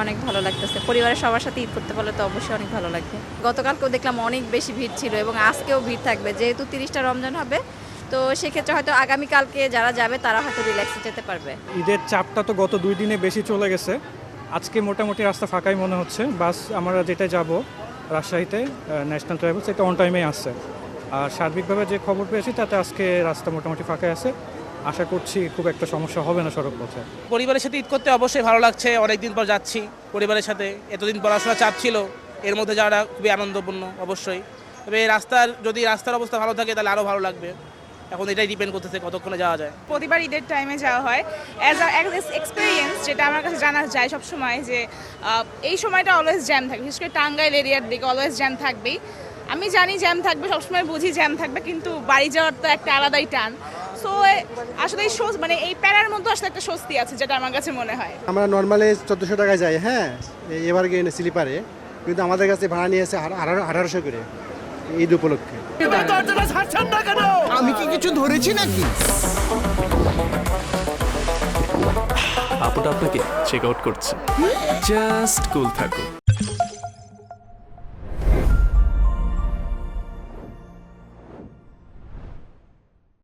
অনেক ভালো লাগতেছে। পরিবারের সবার সাথে ঈদ করতে পারলে তো অবশ্যই অনেক ভালো লাগবে। গতকালকেও দেখলাম অনেক বেশি ভিড় ছিল এবং আজকেও ভিড় থাকবে। যেহেতু 30টা রমজান হবে, তো সেক্ষেত্রে হয়তো আগামীকালকে যারা যাবে তারা হয়তো রিল্যাক্সে যেতে পারবে। ঈদের চাপটা তো গত 2 দিনে বেশি চলে গেছে। আজকে মোটামুটি রাস্তা ফাঁকাই মনে হচ্ছে। বাস আমরা যেটা যাব রাজশাহীতে ন্যাশনাল ট্রাভেলস, এটা অন টাইমেই আসছে। আর সার্বিকভাবে যে খবর পেয়েছি তাতে আজকে রাস্তা মোটামুটি ফাঁকাই আছে। আশা করছি খুব একটা সমস্যা হবে না সড়ক পথে। পরিবারের সাথে ঈদ করতে অবশ্যই ভালো লাগছে। অনেকদিন পর যাচ্ছি পরিবারের সাথে। এতদিন পড়াশোনা চাপ ছিল, এর মধ্যে যাওয়াটা খুবই আনন্দপূর্ণ অবশ্যই। তবে রাস্তার অবস্থা ভালো থাকে তাহলে আরও ভালো লাগবে। এখন এটাই ডিপেন্ড করতেছে কতক্ষণে যাওয়া যায়। প্রতিবার ঈদের টাইমে যাওয়া হয় অ্যাজ এক্সপিরিয়েন্স, যেটা আমার কাছে জানা যায় সব সময় যে এই সময়টা অলওয়েজ জ্যাম থাকে, বিশেষ করে টাঙ্গাইল এরিয়ার দিকে অলওয়েজ জ্যাম থাকবেই। আমি জানি জ্যাম থাকবে, সবসময় বুঝি জ্যাম থাকবে, কিন্তু বাড়ি যাওয়ার তো একটা আলাদাই টান। সো আসলে এই মানে এই প্যারার মধ্যে আসলে একটা স্বস্তি আছে, যেটা আমার কাছে মনে হয়। আমরা নর্মালি 1400 টাকায় যাই, হ্যাঁ, এবার গিয়ে স্লিপারে, কিন্তু আমাদের কাছে ভাড়া নিয়েছে 1800 করে ঈদ উপলক্ষে। আমি কি কিছু ধরেছি নাকি? আপুটা আপনাকে চেক আউট করছে। জাস্ট কুল থাকুন।